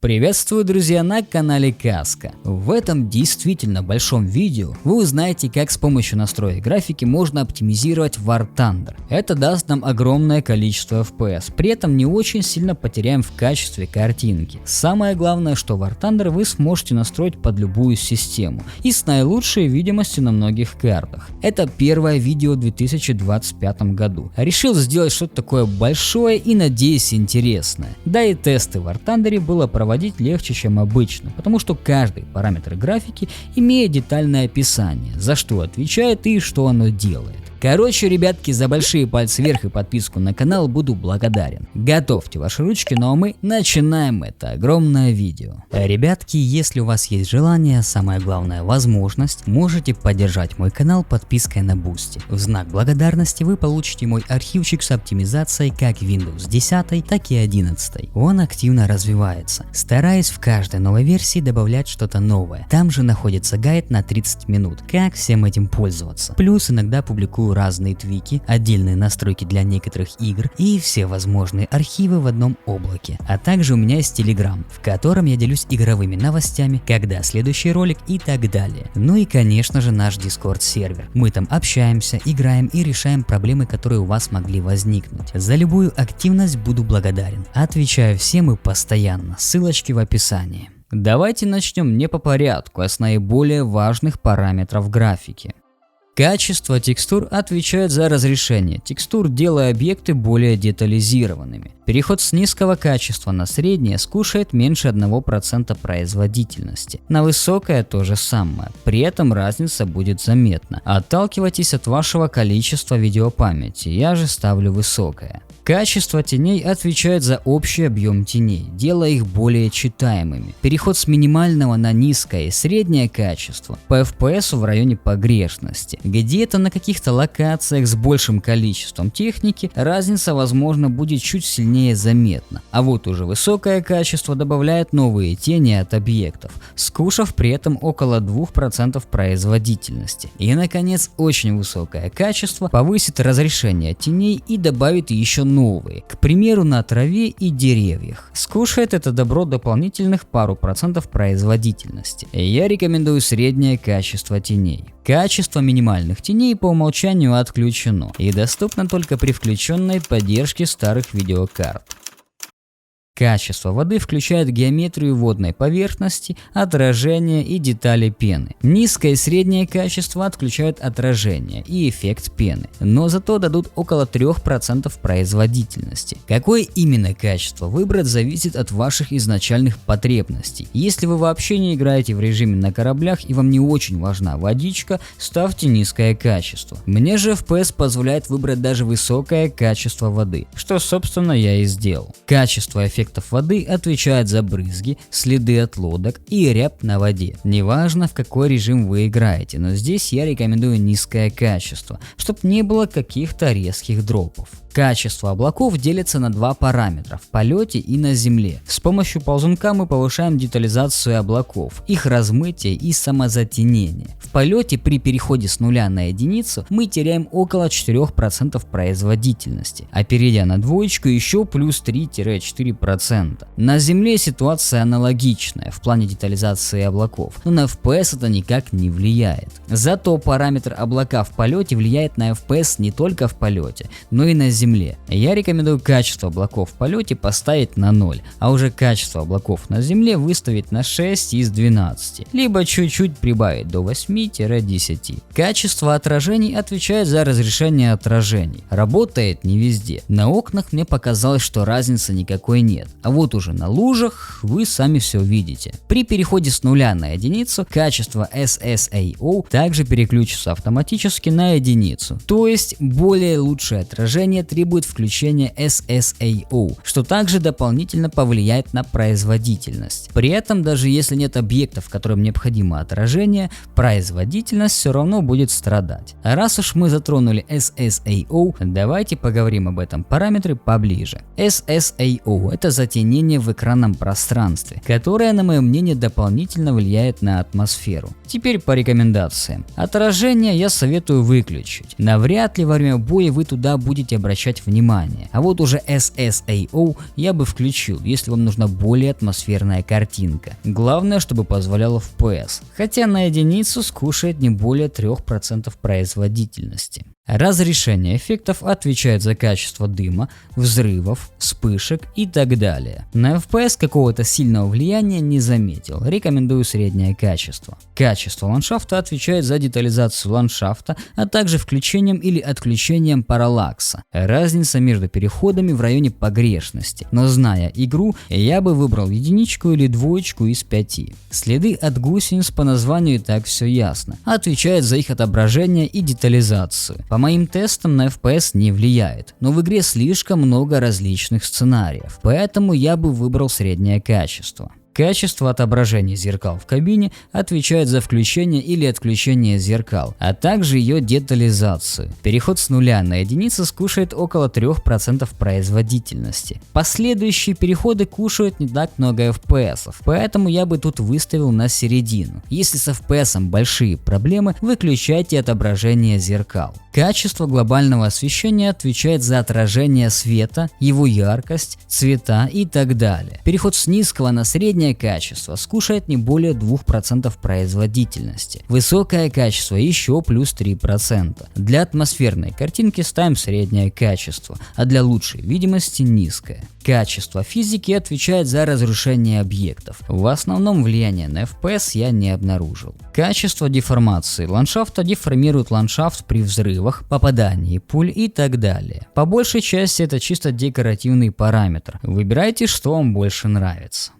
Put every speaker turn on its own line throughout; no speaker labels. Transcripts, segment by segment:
Приветствую, друзья, на канале Каска. В этом действительно большом видео вы узнаете, как с помощью настроек графики можно оптимизировать War Thunder. Это даст нам огромное количество FPS, при этом не очень сильно потеряем в качестве картинки. Самое главное, что War Thunder вы сможете настроить под любую систему и с наилучшей видимостью на многих картах. Это первое видео в 2025 году. Решил сделать что-то такое большое и, надеюсь, интересное. Да и тесты в War Thunder было проводить легче, чем обычно, потому что каждый параметр графики имеет детальное описание, за что отвечает и что оно делает. Короче, ребятки, за большие пальцы вверх и подписку на канал буду благодарен. Готовьте ваши ручки, ну а мы начинаем это огромное видео. Ребятки, если у вас есть желание, самое главное возможность, можете поддержать мой канал подпиской на Boosty. В знак благодарности вы получите мой архивчик с оптимизацией как Windows 10, так и 11. Он активно развивается, стараясь в каждой новой версии добавлять что-то новое. Там же находится гайд на 30 минут, как всем этим пользоваться. Плюс иногда публикую разные твики, отдельные настройки для некоторых игр и все возможные архивы в одном облаке. А также у меня есть Telegram, в котором я делюсь игровыми новостями, когда следующий ролик и так далее. Ну и конечно же наш Discord сервер. Мы там общаемся, играем и решаем проблемы, которые у вас могли возникнуть. За любую активность буду благодарен. Отвечаю всем и постоянно. Ссылочки в описании. Давайте начнем не по порядку, а с наиболее важных параметров графики. Качество текстур отвечает за разрешение текстур, делая объекты более детализированными. Переход с низкого качества на среднее скушает меньше 1% производительности. На высокое то же самое, при этом разница будет заметна. Отталкивайтесь от вашего количества видеопамяти, я же ставлю высокое. Качество теней отвечает за общий объем теней, делая их более читаемыми. Переход с минимального на низкое и среднее качество по FPS в районе погрешности. Где-то на каких-то локациях с большим количеством техники разница, возможно, будет чуть сильнее заметна. А вот уже высокое качество добавляет новые тени от объектов, скушав при этом около 2% производительности. И наконец, очень высокое качество повысит разрешение теней и добавит еще новые, к примеру, на траве и деревьях. Скушает это добро дополнительных пару процентов производительности. Я рекомендую среднее качество теней. Качество минимальных теней по умолчанию отключено и доступно только при включенной поддержке старых видеокарт. Качество воды включает геометрию водной поверхности, отражение и детали пены. Низкое и среднее качество отключают отражение и эффект пены, но зато дадут около 3% производительности. Какое именно качество выбрать зависит от ваших изначальных потребностей. Если вы вообще не играете в режиме на кораблях и вам не очень важна водичка, ставьте низкое качество. Мне же FPS позволяет выбрать даже высокое качество воды, что собственно я и сделал. Качество эффекта воды отвечает за брызги, следы от лодок и рябь на воде. Неважно, в какой режим вы играете, но здесь я рекомендую низкое качество, чтобы не было каких-то резких дропов. Качество облаков делится на два параметра – в полете и на земле. С помощью ползунка мы повышаем детализацию облаков, их размытие и самозатенение. В полете при переходе с нуля на единицу мы теряем около 4% производительности, а перейдя на двоечку еще плюс 3-4%. На земле ситуация аналогичная в плане детализации облаков, но на FPS это никак не влияет. Зато параметр облака в полете влияет на FPS не только в полете, но и на земле. Я рекомендую качество облаков в полете поставить на 0, а уже качество облаков на земле выставить на 6 из 12, либо чуть-чуть прибавить до 8-10. Качество отражений отвечает за разрешение отражений. Работает не везде. На окнах мне показалось, что разницы никакой нет, а вот уже на лужах вы сами все видите. При переходе с нуля на единицу качество SSAO также переключится автоматически на единицу, то есть более лучшее отражение требует включения SSAO, что также дополнительно повлияет на производительность. При этом, даже если нет объектов, которым необходимо отражение, производительность все равно будет страдать. А раз уж мы затронули SSAO, давайте поговорим об этом параметре поближе. SSAO – это это затемнение в экранном пространстве, которое, на мое мнение, дополнительно влияет на атмосферу. Теперь по рекомендациям. Отражение я советую выключить. Навряд ли во время боя вы туда будете обращать внимание. А вот уже SSAO я бы включил, если вам нужна более атмосферная картинка. Главное, чтобы позволяло FPS. Хотя на единицу скушает не более 3% производительности. Разрешение эффектов отвечает за качество дыма, взрывов, вспышек и так далее. На FPS какого-то сильного влияния не заметил, рекомендую среднее качество. Качество ландшафта отвечает за детализацию ландшафта, а также включением или отключением параллакса. Разница между переходами в районе погрешности, но зная игру, я бы выбрал единичку или двоечку из 5. Следы от гусениц по названию и так все ясно, отвечает за их отображение и детализацию. По моим тестам на FPS не влияет, но в игре слишком много различных сценариев, поэтому я бы выбрал среднее качество. Качество отображения зеркал в кабине отвечает за включение или отключение зеркал, а также ее детализацию. Переход с нуля на единицу скушает около 3% производительности. Последующие переходы кушают не так много FPS, поэтому я бы тут выставил на середину. Если с FPS большие проблемы, выключайте отображение зеркал. Качество глобального освещения отвечает за отражение света, его яркость, цвета и так далее. Переход с низкого на среднее качество скушает не более 2% производительности. Высокое качество еще плюс 3%. Для атмосферной картинки ставим среднее качество, а для лучшей видимости низкое. Качество физики отвечает за разрушение объектов. В основном влияние на FPS я не обнаружил. Качество деформации ландшафта деформирует ландшафт при взрывах, попадании пуль и так далее. По большей части это чисто декоративный параметр. Выбирайте, что вам больше нравится.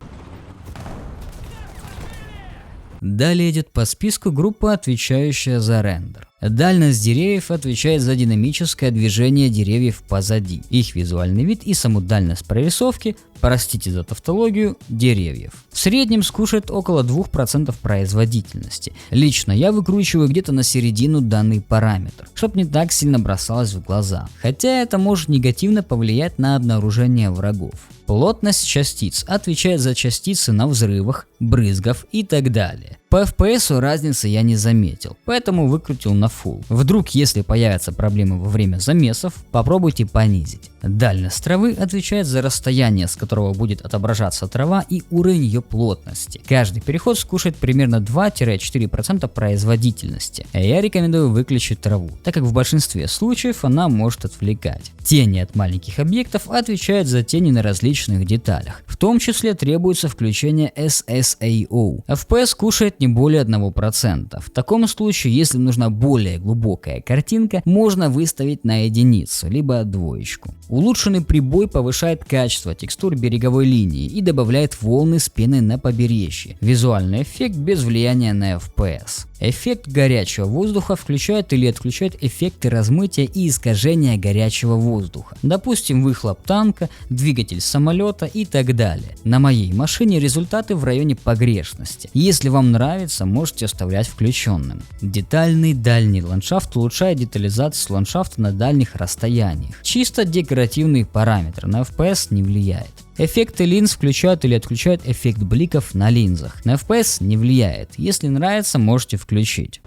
Далее идет по списку группа, отвечающая за рендер. Дальность деревьев отвечает за динамическое движение деревьев позади, их визуальный вид и саму дальность прорисовки, простите за тавтологию, деревьев. В среднем скушает около 2% производительности. Лично я выкручиваю где-то на середину данный параметр, чтобы не так сильно бросалось в глаза, хотя это может негативно повлиять на обнаружение врагов. Плотность частиц отвечает за частицы на взрывах, брызгах и так далее. По FPS разницы я не заметил, поэтому выкрутил на full. Вдруг, если появятся проблемы во время замесов, попробуйте понизить. Дальность травы отвечает за расстояние, с которого будет отображаться трава и уровень ее плотности. Каждый переход скушает примерно 2-4% производительности. Я рекомендую выключить траву, так как в большинстве случаев она может отвлекать. Тени от маленьких объектов отвечают за тени на различных деталях. В том числе требуется включение SSAO. FPS кушает не более 1%. В таком случае, если нужна более глубокая картинка, можно выставить на единицу, либо двоечку. Улучшенный прибой повышает качество текстур береговой линии и добавляет волны с пеной на побережье. Визуальный эффект без влияния на FPS. Эффект горячего воздуха включает или отключает эффекты размытия и искажения горячего воздуха. Допустим, выхлоп танка, двигатель самолета и так далее. На моей машине результаты в районе погрешности. Если вам нравится, можете оставлять включенным. Детальный дальний ландшафт улучшает детализацию ландшафта на дальних расстояниях. Чисто декоративный параметр, на FPS не влияет. Эффекты линз включают или отключают эффект бликов на линзах. На FPS не влияет. Если нравится, можете включить.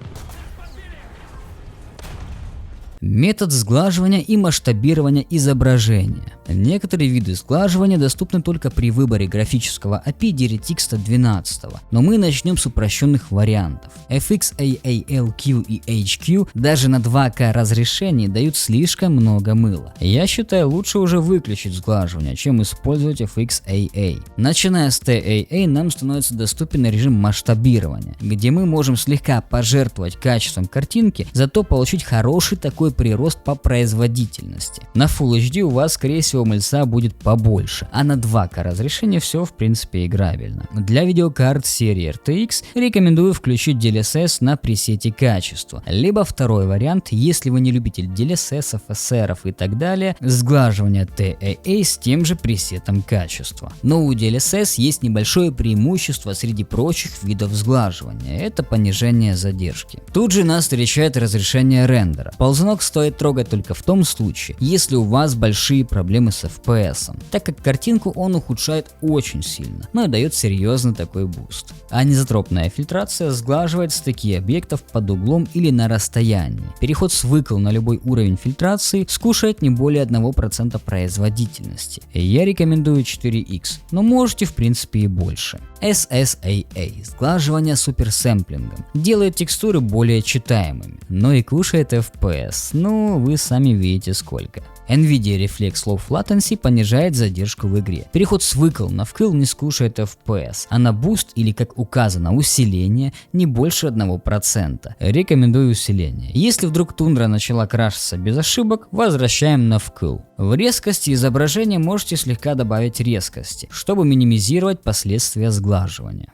Метод сглаживания и масштабирования изображения. Некоторые виды сглаживания доступны только при выборе графического API DirectX 12, но мы начнем с упрощенных вариантов. FX, AALQ и HQ даже на 2К разрешении дают слишком много мыла. Я считаю, лучше уже выключить сглаживание, чем использовать FXAA. Начиная с TAA нам становится доступен режим масштабирования, где мы можем слегка пожертвовать качеством картинки, зато получить хороший такой прирост по производительности. На Full HD у вас, скорее всего, мыльца будет побольше, а на 2К разрешение все в принципе играбельно. Для видеокарт серии RTX рекомендую включить DLSS на пресете качества, либо второй вариант, если вы не любитель DLSS, FSR и так далее, сглаживание TAA с тем же пресетом качества. Но у DLSS есть небольшое преимущество среди прочих видов сглаживания, это понижение задержки. Тут же нас встречает разрешение рендера. Ползунок стоит трогать только в том случае, если у вас большие проблемы с FPS, так как картинку он ухудшает очень сильно, но и дает серьезный такой буст. Анизотропная фильтрация сглаживает стыки объектов под углом или на расстоянии. Переход с выкл на любой уровень фильтрации скушает не более 1% производительности. Я рекомендую 4X, но можете в принципе и больше. SSAA – сглаживание суперсэмплингом, делает текстуры более читаемыми, но и кушает FPS, ну вы сами видите сколько. NVIDIA Reflex Low Latency понижает задержку в игре. Переход с выкл на вкл не скушает FPS, а на буст или, как указано, усиление не больше 1%. Рекомендую усиление. Если вдруг тундра начала крашиться без ошибок, возвращаем на вкл. В резкости изображения можете слегка добавить резкости, чтобы минимизировать последствия сглаживания.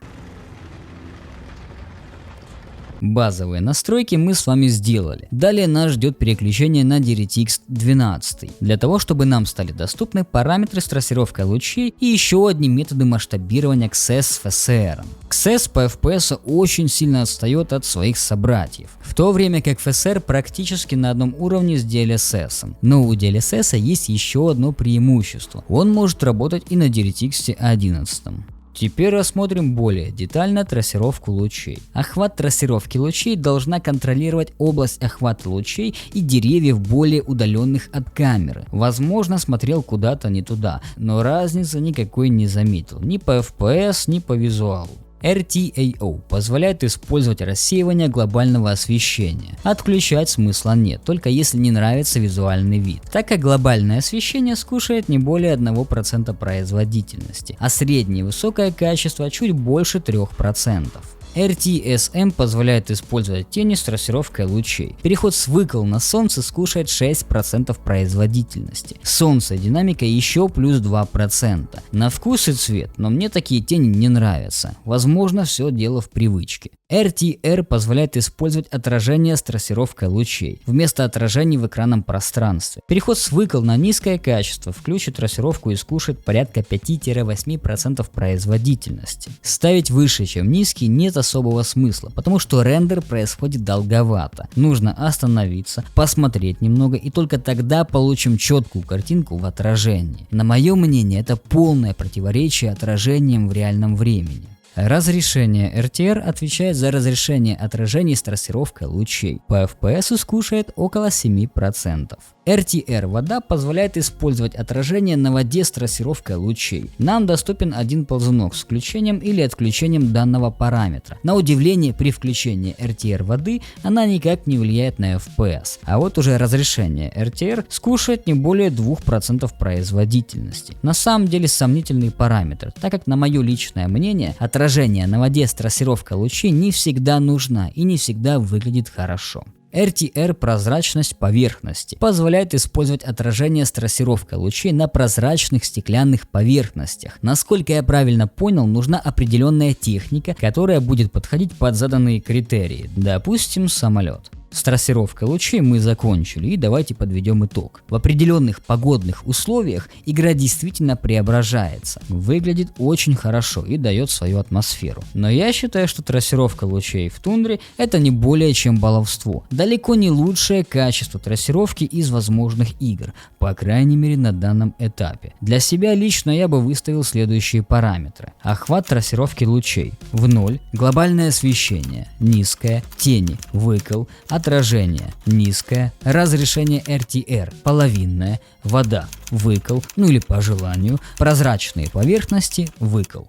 Базовые настройки мы с вами сделали. Далее нас ждет переключение на DirectX 12, для того чтобы нам стали доступны параметры с трассировкой лучей и еще одни методы масштабирования XS с FSR. XS по FPS очень сильно отстает от своих собратьев, в то время как FSR практически на одном уровне с DLSS. Но у DLSS есть еще одно преимущество, он может работать и на DirectX 11. Теперь рассмотрим более детально трассировку лучей. Охват трассировки лучей должна контролировать область охвата лучей и деревьев более удаленных от камеры. Возможно, смотрел куда-то не туда, но разницы никакой не заметил, ни по FPS, ни по визуалу. RTAO позволяет использовать рассеивание глобального освещения. Отключать смысла нет, только если не нравится визуальный вид, так как глобальное освещение скушает не более 1% производительности, а среднее и высокое качество чуть больше 3%. RTSM позволяет использовать тени с трассировкой лучей. Переход с выкл на солнце скушает 6% производительности. Солнце и динамика еще плюс 2%. На вкус и цвет, но мне такие тени не нравятся. Возможно, все дело в привычке. RTR позволяет использовать отражение с трассировкой лучей вместо отражений в экранном пространстве. Переход с выкл на низкое качество включит трассировку и скушает порядка 5-8% производительности. Ставить выше, чем низкий, нет особого смысла, потому что рендер происходит долговато. Нужно остановиться, посмотреть немного, и только тогда получим четкую картинку в отражении. На мое мнение, это полное противоречие отражениям в реальном времени. Разрешение RTR отвечает за разрешение отражений с трассировкой лучей. По FPS скушает около 7%. RTR вода позволяет использовать отражение на воде с трассировкой лучей. Нам доступен один ползунок с включением или отключением данного параметра. На удивление, при включении RTR воды она никак не влияет на FPS. А вот уже разрешение RTR скушает не более 2% производительности. На самом деле сомнительный параметр, так как, на мое личное мнение, отражение на воде с трассировкой лучей не всегда нужна и не всегда выглядит хорошо. RTR прозрачность поверхности позволяет использовать отражение с трассировкой лучей на прозрачных стеклянных поверхностях. Насколько я правильно понял, нужна определенная техника, которая будет подходить под заданные критерии, допустим, самолет. С трассировкой лучей мы закончили, и давайте подведем итог. В определенных погодных условиях игра действительно преображается, выглядит очень хорошо и дает свою атмосферу. Но я считаю, что трассировка лучей в тундре это не более чем баловство. Далеко не лучшее качество трассировки из возможных игр, по крайней мере на данном этапе. Для себя лично я бы выставил следующие параметры. Охват трассировки лучей в 0, глобальное освещение низкое, тени выкл, отражение низкое, разрешение RTR половинное, вода выкл, ну или по желанию, прозрачные поверхности выкл.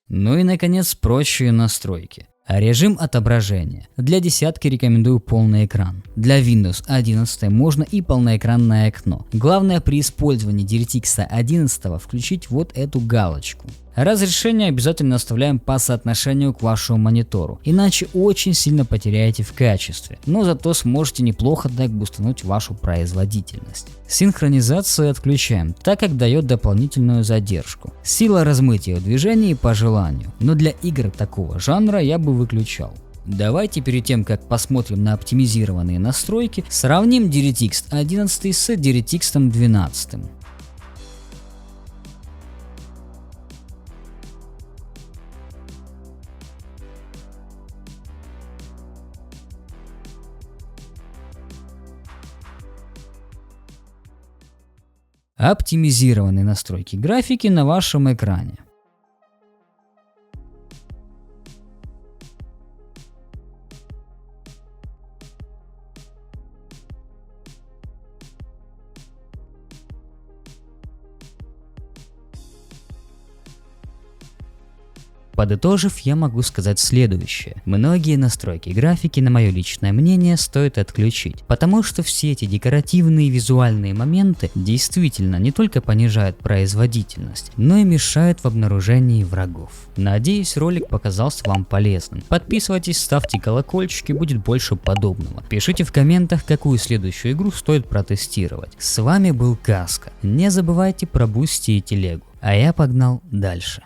Ну и наконец прочие настройки. Режим отображения. Для десятки рекомендую полный экран. Для Windows 11 можно и полноэкранное окно. Главное при использовании DirectX 11 включить вот эту галочку. Разрешение обязательно оставляем по соотношению к вашему монитору, иначе очень сильно потеряете в качестве, но зато сможете неплохо так бустануть вашу производительность. Синхронизацию отключаем, так как дает дополнительную задержку. Сила размытия в движении по желанию, но для игр такого жанра я бы выключал. Давайте перед тем, как посмотрим на оптимизированные настройки, сравним DirectX 11 с DirectX 12. Оптимизированные настройки графики на вашем экране. Подытожив, я могу сказать следующее. Многие настройки графики, на мое личное мнение, стоит отключить, потому что все эти декоративные визуальные моменты действительно не только понижают производительность, но и мешают в обнаружении врагов. Надеюсь, ролик показался вам полезным. Подписывайтесь, ставьте колокольчики, будет больше подобного. Пишите в комментах, какую следующую игру стоит протестировать. С вами был Каска. Не забывайте про Бусти и телегу. А я погнал дальше.